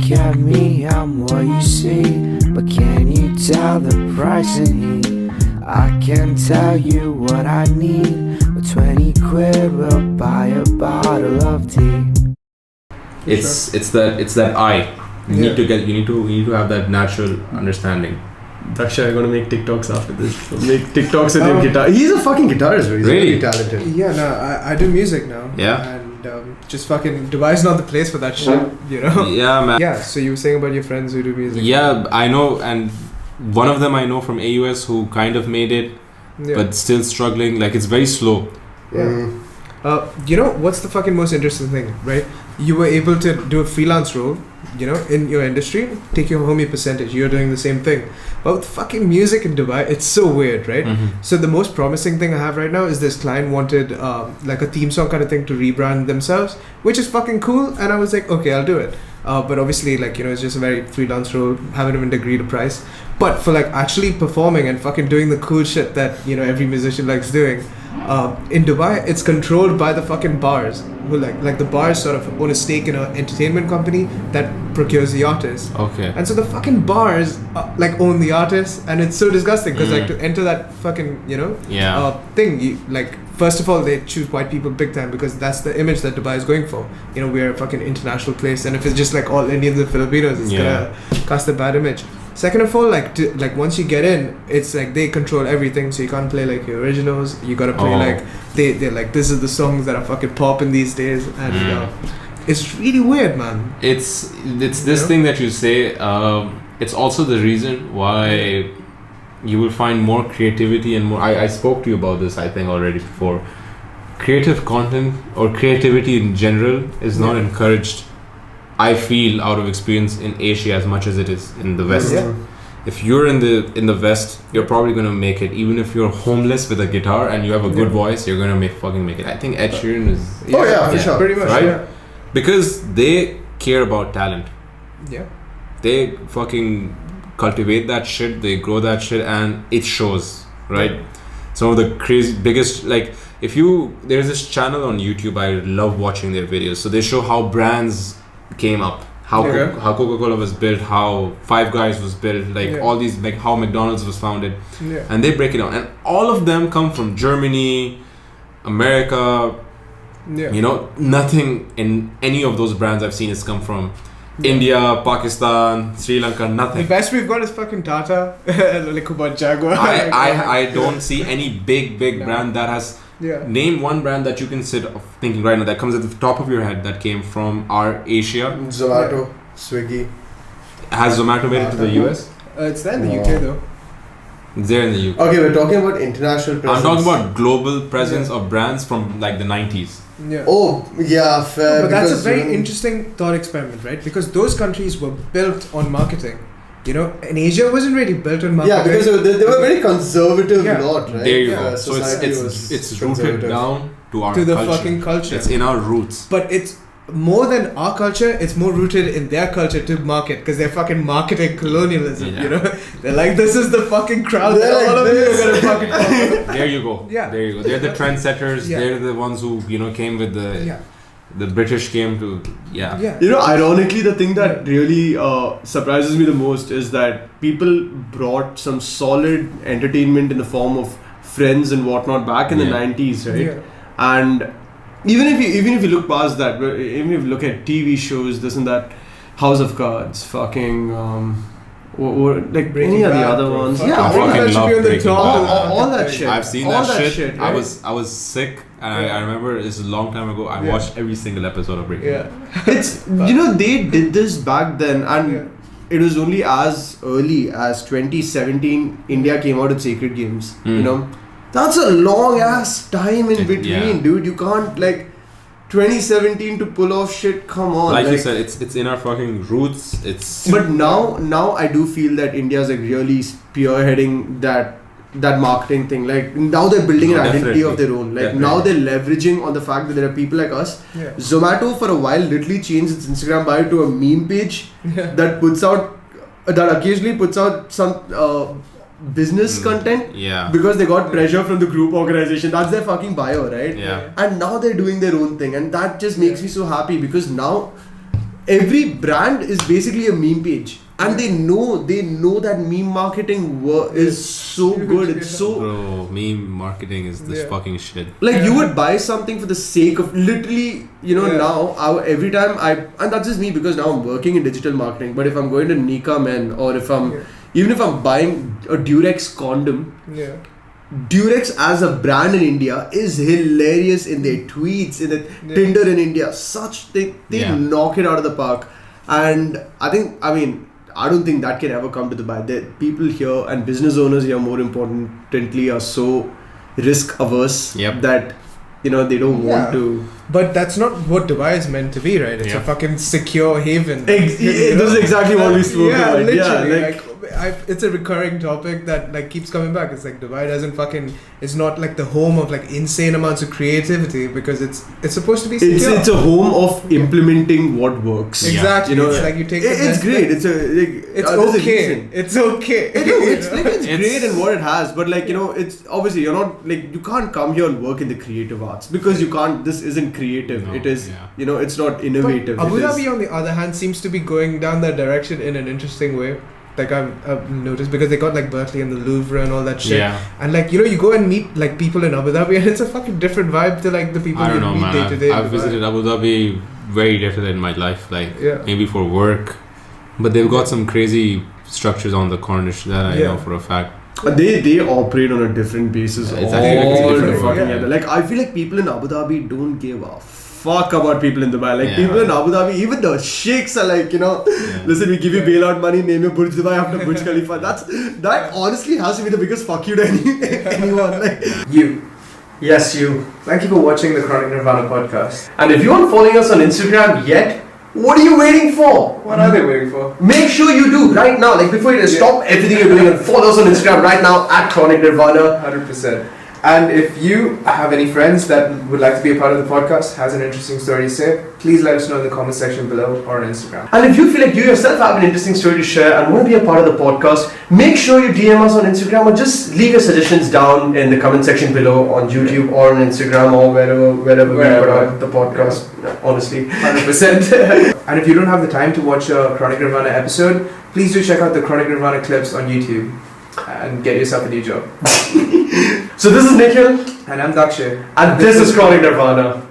Look at me, I'm what you see, but can you tell the price in heat? I can tell you what I need, but 20 quid will buy a bottle of tea. It's that eye. You need to have that natural understanding. Daksha, I'm gonna make TikToks after this. Make TikToks with your guitar. He's a fucking guitarist, bro. He's really talented. Yeah, no, I do music now. Yeah. And just fucking Dubai's not the place for that shit, you know? Yeah, man. Yeah, so you were saying about your friends who do music. Yeah, I know, and one of them I know from AUS who kind of made it, but still struggling. Like, it's very slow. Yeah. You know, what's the fucking most interesting thing, right? You were able to do a freelance role, you know, in your industry, take your homie percentage, you're doing the same thing. But with fucking music in Dubai, it's so weird, right? Mm-hmm. So the most promising thing I have right now is this client wanted like a theme song kind of thing to rebrand themselves, which is fucking cool. And I was like, okay, I'll do it. But obviously, like, you know, it's just a very freelance role, haven't even agreed a price. But for like actually performing and fucking doing the cool shit that, you know, every musician likes doing, in Dubai, it's controlled by the fucking bars. Who like the bars sort of own a stake in an entertainment company that procures the artists. Okay. And so the fucking bars like own the artists, and it's so disgusting because like to enter that fucking, you know, thing, you like, first of all, they choose white people big time because that's the image that Dubai is going for. You know, we're a fucking international place, and if it's just like all Indians and Filipinos, it's gonna cast a bad image. Second of all, like once you get in, it's like they control everything, so you can't play like your originals. You gotta play like they're like, this is the songs that are fucking popping these days, and it's really weird, man. It's this thing that you say. It's also the reason why you will find more creativity and more. I spoke to you about this, I think, already before. Creative content or creativity in general is not encouraged, I feel, out of experience, in Asia as much as it is in the West. Yeah. If you're in the West, you're probably gonna make it. Even if you're homeless with a guitar and you have a good voice, you're gonna fucking make it. I think Ed Sheeran is. For sure, pretty much, right? Yeah. Because they care about talent. Yeah. They fucking cultivate that shit. They grow that shit, and it shows, right? Some of the biggest, like, there's this channel on YouTube. I love watching their videos. So they show how brands came up, how Coca-Cola was built, how Five Guys was built, like all these, like how McDonald's was founded, and they break it down, and all of them come from Germany, America. You know, nothing in any of those brands I've seen has come from India, Pakistan, Sri Lanka, nothing. The best we've got is fucking Tata, like about Jaguar. I don't see any big brand that has. Name one brand that you can sit thinking right now that comes at the top of your head that came from our Asia. Zomato, Swiggy. Has Zomato made it to the US? It's there in the UK though. It's there in the UK. Okay, we're talking about international presence. I'm talking about global presence of brands from like the 90s. Yeah. Oh, yeah, fair. But that's a very interesting thought experiment, right? Because those countries were built on marketing. You know, in Asia wasn't really built on marketing. Yeah, because they were very conservative lot, right? There you go. So it's rooted down to our to the culture. fucking culture. It's in our roots. But it's more than our culture. It's more rooted in their culture to market, because they're fucking marketing colonialism. You know, they're like, this is the fucking crowd that like all of you are gonna fucking follow. There you go. Yeah. There you go. They're the trendsetters. Yeah. They're the ones who, you know, came with the. Yeah. The British came to, Yeah. You know, ironically, the thing that really surprises me the most is that people brought some solid entertainment in the form of Friends and whatnot back in the 90s, right? Yeah. And even if you look past that, even if you look at TV shows, this and that, House of Cards, fucking or like Breaking any of the Bad, other bro. ones, Fucking I fucking love Breaking Bad. all that shit. I've seen all that shit. right? I was sick, and I remember it's a long time ago. I watched every single episode of Breaking Bad. It's you know, they did this back then, and it was only as early as 2017 India came out with Sacred Games. You know, that's a long ass time in between, dude. You can't, like, 2017 to pull off shit. Come on, like you said, it's in our fucking roots. It's but now I do feel that India's like really spearheading that marketing thing. Like, now they're building an identity of their own. Like, now they're leveraging on the fact that there are people like us. Zomato for a while literally changed its Instagram bio to a meme page that occasionally puts out some business content, because they got pressure from the group organization. That's their fucking bio, right? And now they're doing their own thing, and that just makes me so happy, because now every brand is basically a meme page. And they know that meme marketing is so good. It's so... Bro, meme marketing is this fucking shit. Like, you would buy something for the sake of literally, now, every time and that's just me because now I'm working in digital marketing, but if I'm going to Nika Men or even if I'm buying a Durex condom, Durex as a brand in India is hilarious in their tweets, in the Tinder in India. They knock it out of the park. And I don't think that can ever come to Dubai. The people here and business owners here, more importantly, are so risk averse that they don't want to. But that's not what Dubai is meant to be, right? It's a fucking secure haven. This is exactly what we spoke about. Literally. It's a recurring topic that keeps coming back. It's like Dubai it's not like the home of insane amounts of creativity because it's supposed to be secure. It's a home of implementing what works. Exactly. It's like you take it's great. It's okay. It's okay. It's great in what it has, but it's obviously you're not you can't come here and work in the creative arts because you can't. This isn't creative. No, it is it's not innovative. But Abu Dhabi on the other hand seems to be going down that direction in an interesting way. I've noticed because they got Berkeley and the Louvre and all that shit. And you go and meet people in Abu Dhabi and it's a fucking different vibe to the people you meet day to day. I've visited Abu Dhabi very little in my life, maybe for work, but they've got some crazy structures on the Corniche that I know for a fact. They operate on a different basis. It's different. I feel like people in Abu Dhabi don't give a fuck about people in Dubai. People in Abu Dhabi, even the sheikhs are listen, we give you bailout money, name your Burj Dubai after Burj Khalifa. That honestly has to be the biggest fuck you to anyone. You. Yes, you. Thank you for watching the Chronic Nirvana podcast. And if you aren't following us on Instagram yet, what are you waiting for? What are they waiting for? Make sure you do right now. Before you stop everything you're doing and follow us on Instagram right now at Chronic Nirvana. 100%. And if you have any friends that would like to be a part of the podcast, has an interesting story to say, please let us know in the comment section below or on Instagram. And if you feel like you yourself have an interesting story to share and want to be a part of the podcast, make sure you DM us on Instagram or just leave your suggestions down in the comment section below on YouTube or on Instagram or wherever we put out the podcast, honestly. 100%. And if you don't have the time to watch a Chronic Nirvana episode, please do check out the Chronic Nirvana clips on YouTube and get yourself a new job. So this is Nikhil. And I'm Dakshay. And this is Chronic Nirvana.